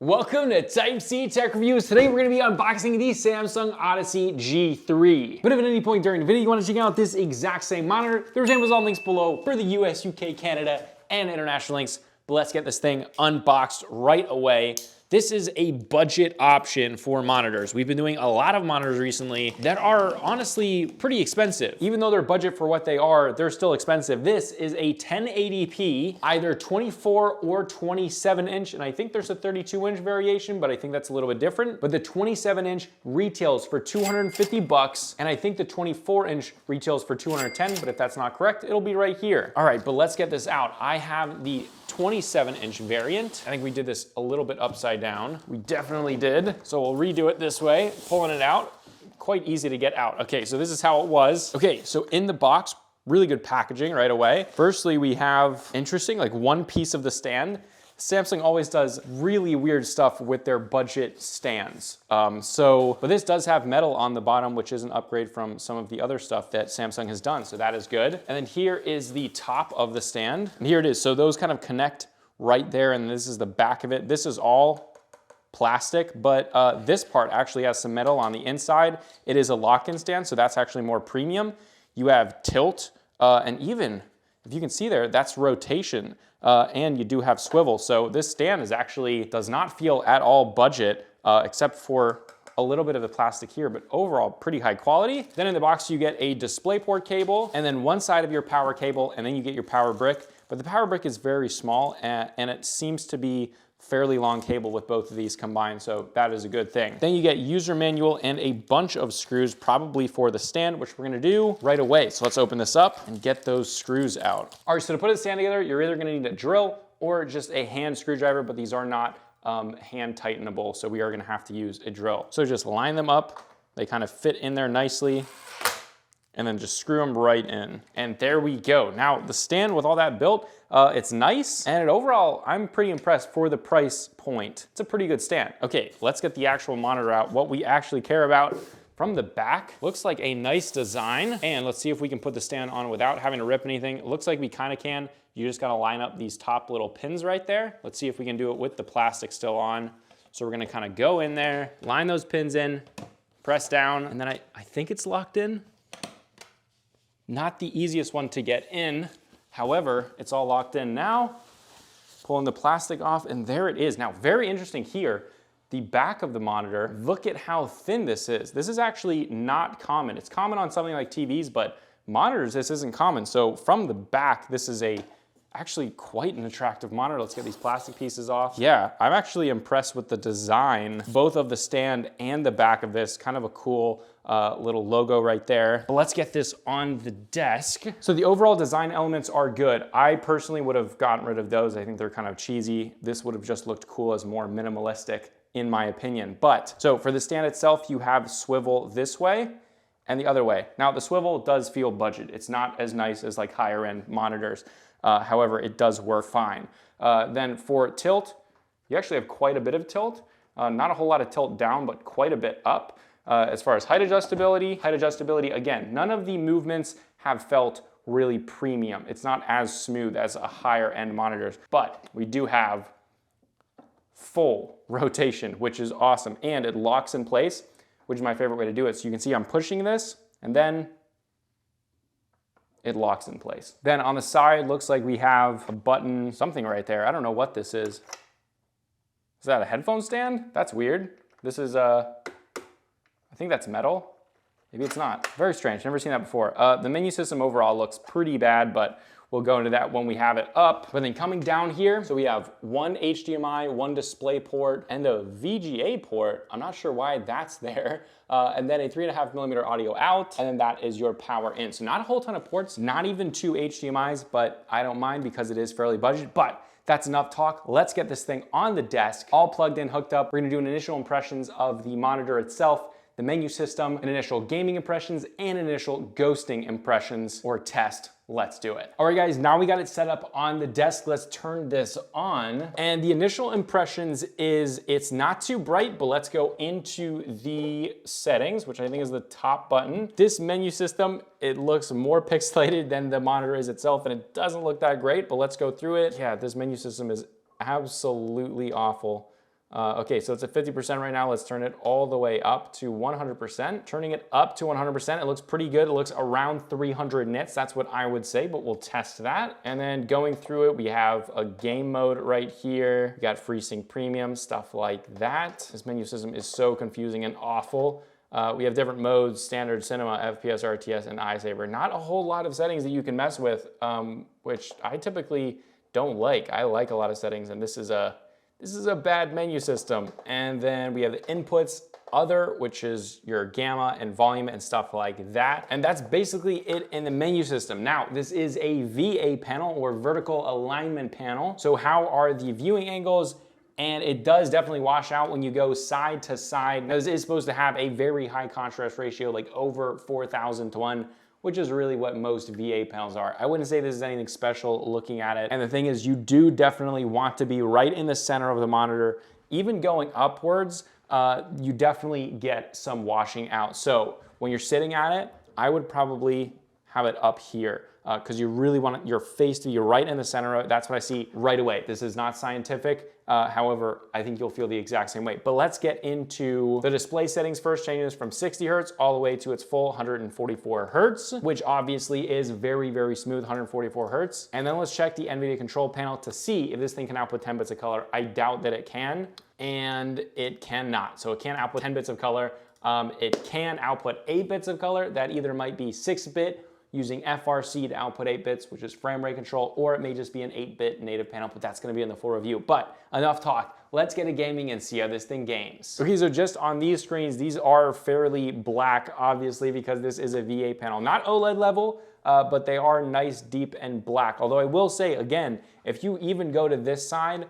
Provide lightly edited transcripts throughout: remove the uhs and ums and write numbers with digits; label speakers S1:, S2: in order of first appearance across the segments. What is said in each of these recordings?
S1: Welcome to Type C Tech Reviews. Today we're going to be unboxing the Samsung Odyssey G3. But if at any point during the video you want to check out this exact same monitor, there's Amazon links below for the US, UK, Canada, and international links. But let's get this thing unboxed right away. This is a budget option for monitors. We've been doing a lot of monitors recently that are honestly pretty expensive. Even though they're budget for what they are, they're still expensive. This is a 1080p, either 24 or 27 inch, and I think there's a 32 inch variation, but I think that's a little bit different. But the 27 inch retails for 250 bucks, and I think the 24 inch retails for 210, but if that's not correct, it'll be right here. All right, but let's get this out. I have the 27 inch variant. I think we did this a little bit upside down. We definitely did. So we'll redo it this way, pulling it out. Quite easy to get out. Okay, so this is how it was. Okay, so in the box, really good packaging right away. Firstly, we have, interesting, like one piece of the stand. Samsung always does really weird stuff with their budget stands. But this does have metal on the bottom, which is an upgrade from some of the other stuff that Samsung has done, so that is good. And then here is the top of the stand, and here it is. So those kind of connect right there, and this is the back of it. This is all plastic, but this part actually has some metal on the inside. It is a lock-in stand, so that's actually more premium. You have tilt, and even, if you can see there, that's rotation. And you do have swivel. So this stand is actually, does not feel at all budget, except for a little bit of the plastic here, but overall pretty high quality. Then in the box you get a DisplayPort cable, and then one side of your power cable, and then you get your power brick. But the power brick is very small, and it seems to be fairly long cable with both of these combined, so that is a good thing. Then you get user manual and a bunch of screws, probably for the stand, which we're gonna do right away. So let's open this up and get those screws out. All right, so to put a stand together, you're either gonna need a drill or just a hand screwdriver, but these are not hand tightenable, so we are gonna have to use a drill. So just line them up, they kind of fit in there nicely, and then just screw them right in. And there we go. Now the stand with all that built, it's nice, and overall, I'm pretty impressed for the price point. It's a pretty good stand. Okay, let's get the actual monitor out. What we actually care about from the back, looks like a nice design. And let's see if we can put the stand on without having to rip anything. It looks like we kind of can. You just gotta line up these top little pins right there. Let's see if we can do it with the plastic still on. So we're gonna kind of go in there, line those pins in, press down, and then I think it's locked in. Not the easiest one to get in. However, it's all locked in now. Pulling the plastic off, and there it is. Now, very interesting here, the back of the monitor, look at how thin this is. This is actually not common. It's common on something like TVs, but monitors, this isn't common. So from the back, this is actually quite an attractive monitor. Let's get these plastic pieces off. Yeah, I'm actually impressed with the design, both of the stand and the back of this. Kind of a cool little logo right there. But let's get this on the desk. So the overall design elements are good. I personally would have gotten rid of those. I think they're kind of cheesy. This would have just looked cool as more minimalistic, in my opinion. But, so for the stand itself, you have swivel this way and the other way. Now the swivel does feel budget. It's not as nice as like higher end monitors. However, it does work fine. Then for tilt, you actually have quite a bit of tilt. Not a whole lot of tilt down, but quite a bit up. As far as height adjustability, again, none of the movements have felt really premium. It's not as smooth as a higher end monitors, but we do have full rotation, which is awesome. And it locks in place, which is my favorite way to do it. So you can see I'm pushing this, and then it locks in place. Then on the side, looks like we have a button, something right there. I don't know what this is. Is that a headphone stand? That's weird. This is I think that's metal. Maybe it's not. Very strange, never seen that before. The menu system overall looks pretty bad, but we'll go into that when we have it up. But then coming down here, so we have one HDMI, one DisplayPort, and a VGA port. I'm not sure why that's there. And then a 3.5mm audio out, and then that is your power in. So not a whole ton of ports, not even two HDMIs, but I don't mind because it is fairly budget. But that's enough talk. Let's get this thing on the desk, all plugged in, hooked up. We're gonna do an initial impressions of the monitor itself, the menu system, an initial gaming impressions, and initial ghosting impressions or test. Let's do it. All right, guys, now we got it set up on the desk. Let's turn this on. And the initial impressions is it's not too bright, but let's go into the settings, which I think is the top button. This menu system, it looks more pixelated than the monitor is itself, and it doesn't look that great, but let's go through it. Yeah, this menu system is absolutely awful. Okay, so it's at 50% right now. Let's turn it all the way up to 100%. Turning it up to 100%, it looks pretty good. It looks around 300 nits. That's what I would say, but we'll test that. And then going through it, we have a game mode right here. We got FreeSync Premium, stuff like that. This menu system is so confusing and awful. We have different modes: standard, cinema, FPS, RTS, and iSaver. Not a whole lot of settings that you can mess with, which I typically don't like. I like a lot of settings, and this is a bad menu system. And then we have the inputs, other, which is your gamma and volume and stuff like that. And that's basically it in the menu system. Now, this is a VA panel, or vertical alignment panel. So how are the viewing angles? And it does definitely wash out when you go side to side. This is supposed to have a very high contrast ratio, like over 4,000 to 1, which is really what most VA panels are. I wouldn't say this is anything special looking at it. And the thing is, you do definitely want to be right in the center of the monitor. Even going upwards, you definitely get some washing out. So when you're sitting at it, I would probably have it up here, because you really want your face to be right in the center of it. That's what I see right away. This is not scientific. However, I think you'll feel the exact same way. But let's get into the display settings first, changing this from 60 Hertz all the way to its full 144 Hertz, which obviously is very, very smooth, 144 Hertz. And then let's check the NVIDIA control panel to see if this thing can output 10 bits of color. I doubt that it can, and it cannot. So it can't output 10 bits of color. It can output 8 bits of color. That either might be 6-bit, using FRC to output 8 bits, which is frame rate control, or it may just be an 8-bit native panel, but that's gonna be in the full review. But enough talk, let's get to gaming and see how this thing games. Okay, so just on these screens, these are fairly black, obviously, because this is a VA panel. Not OLED level, but they are nice, deep, and black. Although I will say, again, if you even go to this side,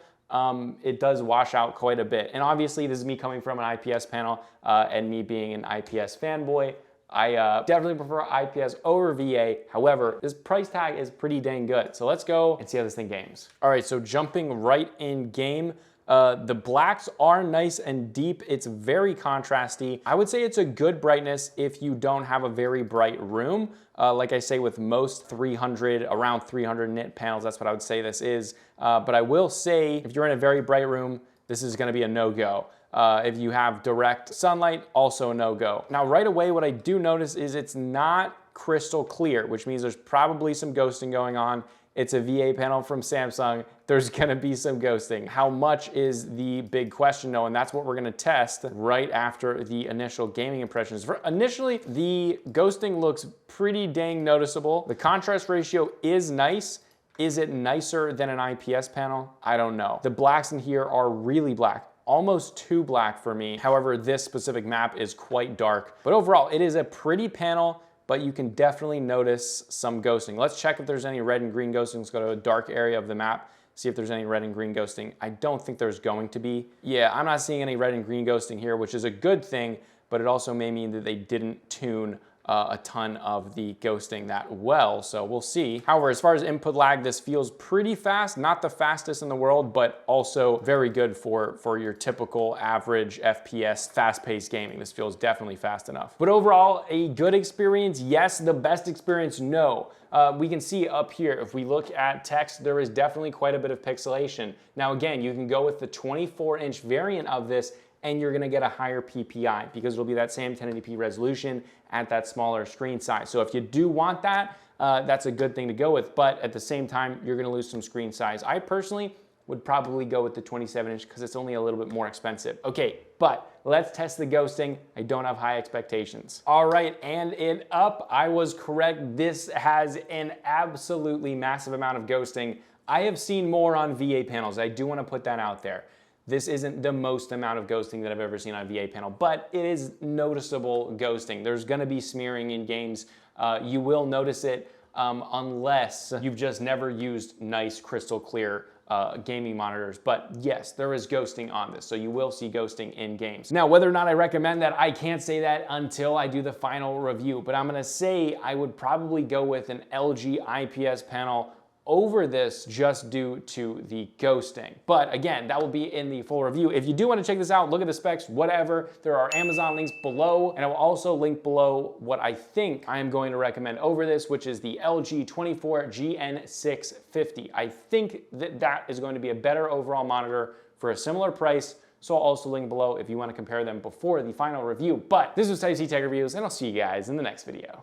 S1: it does wash out quite a bit. And obviously, this is me coming from an IPS panel, and me being an IPS fanboy. I definitely prefer IPS over VA. However, this price tag is pretty dang good. So let's go and see how this thing games. All right, so jumping right in game, the blacks are nice and deep. It's very contrasty. I would say it's a good brightness if you don't have a very bright room. Like I say, with most around 300 nit panels, that's what I would say this is. But I will say, if you're in a very bright room, this is gonna be a no-go. If you have direct sunlight, also a no-go. Now, right away, what I do notice is it's not crystal clear, which means there's probably some ghosting going on. It's a VA panel from Samsung. There's gonna be some ghosting. How much is the big question though, and that's what we're gonna test right after the initial gaming impressions. Initially, the ghosting looks pretty dang noticeable. The contrast ratio is nice. Is it nicer than an IPS panel? I don't know. The blacks in here are really black. Almost too black for me. However, this specific map is quite dark. But overall, it is a pretty panel, but you can definitely notice some ghosting. Let's check if there's any red and green ghosting. Let's go to a dark area of the map, see if there's any red and green ghosting. I don't think there's going to be. Yeah, I'm not seeing any red and green ghosting here, which is a good thing, but it also may mean that they didn't tune a ton of the ghosting that well, so we'll see. However, as far as input lag, this feels pretty fast. Not the fastest in the world, but also very good for your typical average FPS fast-paced gaming. This feels definitely fast enough. But overall, a good experience, yes. The best experience, no. We can see up here, if we look at text, there is definitely quite a bit of pixelation. Now again, you can go with the 24-inch variant of this, and you're gonna get a higher PPI because it'll be that same 1080p resolution at that smaller screen size. So if you do want that, that's a good thing to go with, but at the same time, you're gonna lose some screen size. I personally would probably go with the 27-inch because it's only a little bit more expensive. Okay, but let's test the ghosting. I don't have high expectations. All right, and it up, I was correct. This has an absolutely massive amount of ghosting. I have seen more on VA panels. I do wanna put that out there. This isn't the most amount of ghosting that I've ever seen on a VA panel, but it is noticeable ghosting. There's gonna be smearing in games. You will notice it unless you've just never used nice crystal clear gaming monitors. But yes, there is ghosting on this, so you will see ghosting in games. Now, whether or not I recommend that, I can't say that until I do the final review, but I'm gonna say I would probably go with an LG IPS panel over this just due to the ghosting. But again, that will be in the full review. If you do want to check this out, look at the specs, whatever, there are Amazon links below, and I will also link below what I think I am going to recommend over this, which is the LG 24GN650. I think that that is going to be a better overall monitor for a similar price. so I'll also link below if you want to compare them before the final review. But this was Type-C Tech Reviews, and I'll see you guys in the next video.